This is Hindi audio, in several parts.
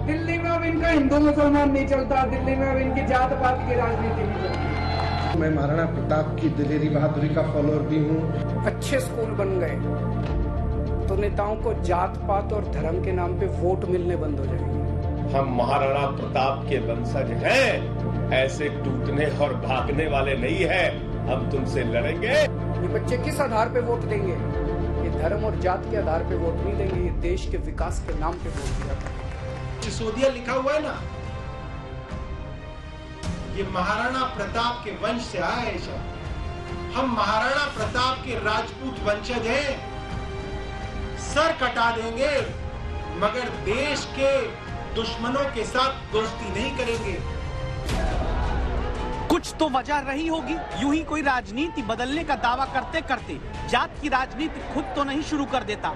दिल्ली में अब इनका हिंदू मुसलमान नहीं चलता, दिल्ली में अब इनकी जात पात की राजनीति नहीं चलती। मैं महाराणा प्रताप की दिलेरी बहादुरी का फॉलोअर भी हूँ। अच्छे स्कूल बन गए तो नेताओं को जात पात और धर्म के नाम पे वोट मिलने बंद हो जाएंगे। हम महाराणा प्रताप के वंशज हैं, ऐसे टूटने और भागने वाले नहीं है। हम तुमसे लड़ेंगे। ये बच्चे किस आधार पे वोट देंगे? ये धर्म और जात के आधार पे वोट नहीं देंगे, ये देश के विकास के नाम पे वोट दिया जाएगा। सिसोदिया लिखा हुआ है ना, ये महाराणा प्रताप के वंश से आया है शब्द। हम महाराणा प्रताप के राजपूत वंशज हैं, सर कटा देंगे मगर देश के दुश्मनों के साथ दोस्ती नहीं करेंगे। कुछ तो वजह रही होगी, यूं ही कोई राजनीति बदलने का दावा करते करते जात की राजनीति खुद तो नहीं शुरू कर देता।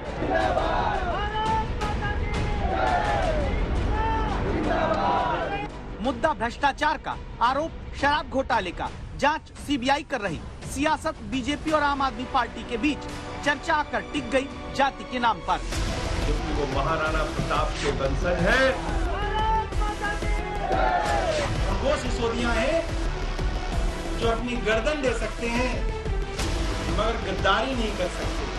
मुद्दा भ्रष्टाचार का, आरोप शराब घोटाले का, जांच सीबीआई कर रही, सियासत बीजेपी और आम आदमी पार्टी के बीच चर्चा आकर टिक गई जाति के नाम पर। क्योंकि वो महाराणा प्रताप के वंशज हैं। वो सिसोदिया हैं जो अपनी गर्दन दे सकते हैं मगर गद्दारी नहीं कर सकते।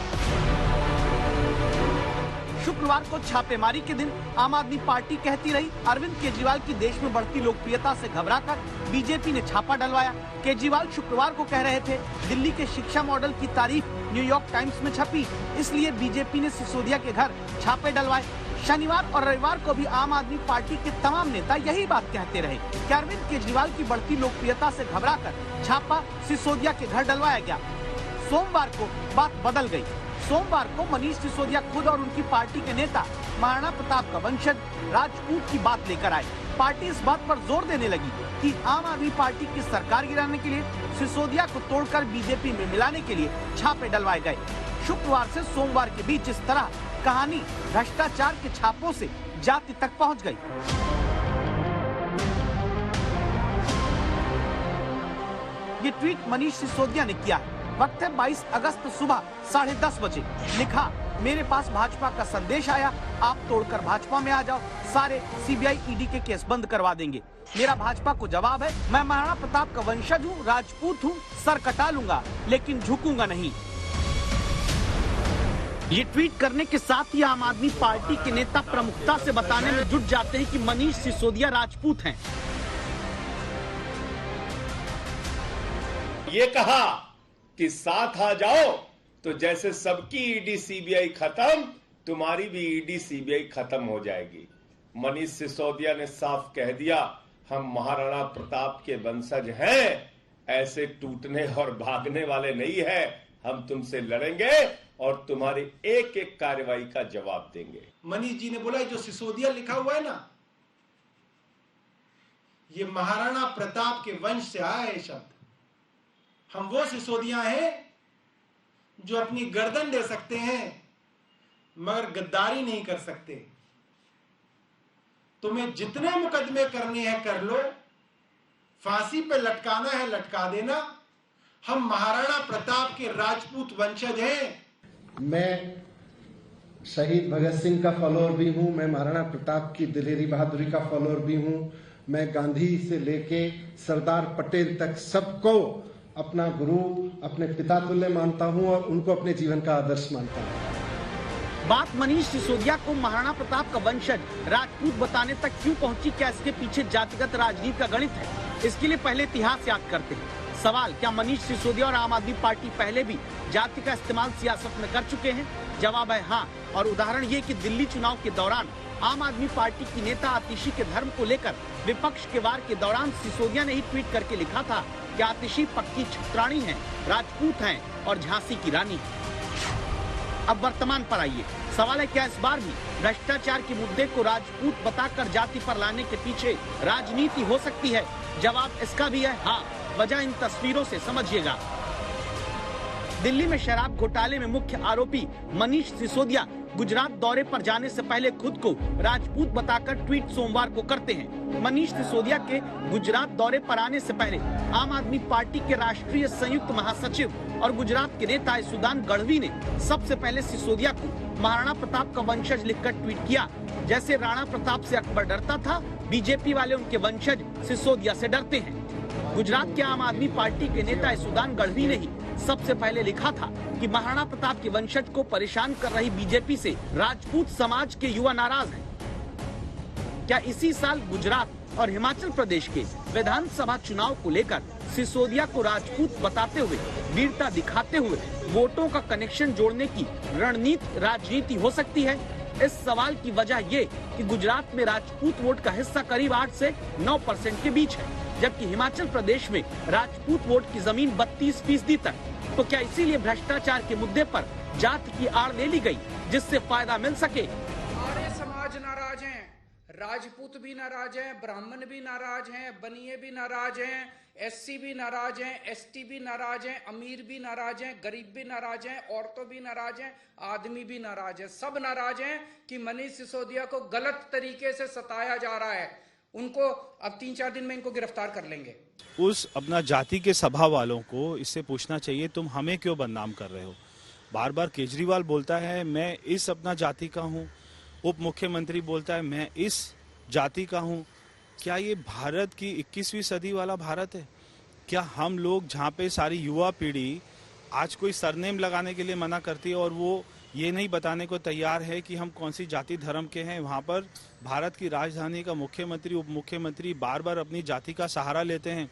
शुक्रवार को छापेमारी के दिन आम आदमी पार्टी कहती रही अरविंद केजरीवाल की देश में बढ़ती लोकप्रियता से घबराकर बीजेपी ने छापा डलवाया। केजरीवाल शुक्रवार को कह रहे थे दिल्ली के शिक्षा मॉडल की तारीफ न्यूयॉर्क टाइम्स में छपी, इसलिए बीजेपी ने सिसोदिया के घर छापे डलवाए। शनिवार और रविवार को भी आम आदमी पार्टी के तमाम नेता यही बात कहते रहे कि अरविंद केजरीवाल की बढ़ती लोकप्रियता से घबराकर छापा सिसोदिया के घर डलवाया गया। सोमवार को बात बदल गई। सोमवार को मनीष सिसोदिया खुद और उनकी पार्टी के नेता महाराणा प्रताप का वंशज राजपूत की बात लेकर आए। पार्टी इस बात पर जोर देने लगी कि आम आदमी पार्टी की सरकार गिराने के लिए सिसोदिया को तोड़कर बीजेपी में मिलाने के लिए छापे डलवाए गए। शुक्रवार से सोमवार के बीच इस तरह कहानी भ्रष्टाचार के छापों से जाति तक पहुंच गई। ये ट्वीट मनीष सिसोदिया ने किया। वक्त है 22 अगस्त सुबह 10:30 बजे। लिखा, मेरे पास भाजपा का संदेश आया, आप तोड़कर भाजपा में आ जाओ, सारे सीबीआई ईडी के केस बंद करवा देंगे। मेरा भाजपा को जवाब है, मैं महाराणा प्रताप का वंशज हूँ, राजपूत हूँ, सर कटा लूंगा लेकिन झुकूंगा नहीं। ये ट्वीट करने के साथ ही आम आदमी पार्टी के नेता प्रमुखता से बताने में जुट जाते हैं कि मनीष सिसोदिया राजपूत हैं। ये कहा कि साथ आ जाओ तो जैसे सबकी ईडी सीबीआई खत्म, तुम्हारी भी ईडी सीबीआई खत्म हो जाएगी। मनीष सिसोदिया ने साफ कह दिया, हम महाराणा प्रताप के वंशज हैं, ऐसे टूटने और भागने वाले नहीं है। हम तुमसे लड़ेंगे और तुम्हारी एक एक कार्रवाई का जवाब देंगे। मनीष जी ने बोला जो सिसोदिया लिखा हुआ है ना, ये महाराणा प्रताप के वंश से आया है शब्द। हम वो सिसोदिया हैं जो अपनी गर्दन दे सकते हैं मगर गद्दारी नहीं कर सकते। तुम्हें जितने मुकदमे करने हैं कर लो, फांसी पे लटकाना है लटका देना। हम महाराणा प्रताप के राजपूत वंशज हैं। मैं शहीद भगत सिंह का फॉलोअर भी हूं। मैं महाराणा प्रताप की दिलेरी बहादुरी का फॉलोअर भी हूं। मैं गांधी से लेके सरदार पटेल तक सबको अपना गुरु, अपने पिता तुल्य मानता हूं और उनको अपने जीवन का आदर्श मानता हूं। बात मनीष सिसोदिया को महाराणा प्रताप का वंशज राजपूत बताने तक क्यों पहुंची? क्या इसके पीछे जातिगत राजनीति का गणित है? इसके लिए पहले इतिहास याद करते हैं। सवाल, क्या मनीष सिसोदिया और आम आदमी पार्टी पहले भी जाति का इस्तेमाल सियासत में कर चुके हैं? जवाब है हाँ। और उदाहरण ये कि दिल्ली चुनाव के दौरान आम आदमी पार्टी की नेता आतिशी के धर्म को लेकर विपक्ष के वार के दौरान सिसोदिया ने ही ट्वीट करके लिखा था कि आतिशी पक्की छत्राणी है, राजपूत हैं और झांसी की रानी। अब वर्तमान पर आइए। सवाल है, क्या इस बार भी भ्रष्टाचार के मुद्दे को राजपूत बताकर जाति पर लाने के पीछे राजनीति हो सकती है? जवाब इसका भी है हाँ। वजह इन तस्वीरों से समझिएगा। दिल्ली में शराब घोटाले में मुख्य आरोपी मनीष सिसोदिया गुजरात दौरे पर जाने से पहले खुद को राजपूत बताकर ट्वीट सोमवार को करते हैं। मनीष सिसोदिया के गुजरात दौरे पर आने से पहले आम आदमी पार्टी के राष्ट्रीय संयुक्त महासचिव और गुजरात के नेता सुदान गढ़वी ने सबसे पहले सिसोदिया को महाराणा प्रताप का वंशज लिखकर ट्वीट किया, जैसे राणा प्रताप से अकबर डरता था, बीजेपी वाले उनके वंशज सिसोदिया से डरते हैं। गुजरात के आम आदमी पार्टी के नेता इसुदान गढ़वी ने ही सबसे पहले लिखा था कि महाराणा प्रताप के वंशज को परेशान कर रही बीजेपी से राजपूत समाज के युवा नाराज हैं। क्या इसी साल गुजरात और हिमाचल प्रदेश के विधानसभा चुनाव को लेकर सिसोदिया को राजपूत बताते हुए, वीरता दिखाते हुए वोटों का कनेक्शन जोड़ने की रणनीति राजनीति हो सकती है? इस सवाल की वजह ये कि गुजरात में राजपूत वोट का हिस्सा करीब 8 से 9% के बीच है, जबकि हिमाचल प्रदेश में राजपूत वोट की जमीन 32% तक। तो क्या इसीलिए भ्रष्टाचार के मुद्दे पर जात की आड़ ले ली गई, जिससे फायदा मिल सके? सारे समाज नाराज हैं, राजपूत भी नाराज हैं, ब्राह्मण भी नाराज हैं, बनिए भी नाराज हैं, एससी भी नाराज हैं, एसटी भी नाराज हैं, अमीर भी नाराज हैं, गरीब भी नाराज हैं, औरतें भी नाराज हैं, आदमी भी नाराज है। सब नाराज हैं कि मनीष सिसोदिया को गलत तरीके से सताया जा रहा है। उनको अब 3-4 दिन में इनको गिरफ्तार कर लेंगे। उस अपना जाति के सभा वालों को इससे पूछना चाहिए, तुम हमें क्यों बदनाम कर रहे हो? बार बार केजरीवाल बोलता है मैं इस अपना जाति का हूँ, उप मुख्यमंत्री बोलता है मैं इस जाति का हूँ। क्या ये भारत की 21वीं सदी वाला भारत है? क्या हम लोग जहाँ पे सारी युवा पीढ़ी आज कोई सरनेम लगाने के लिए मना करती है और वो ये नहीं बताने को तैयार है कि हम कौन सी जाति धर्म के हैं, वहाँ पर भारत की राजधानी का मुख्यमंत्री उप मुख्यमंत्री बार बार अपनी जाति का सहारा लेते हैं।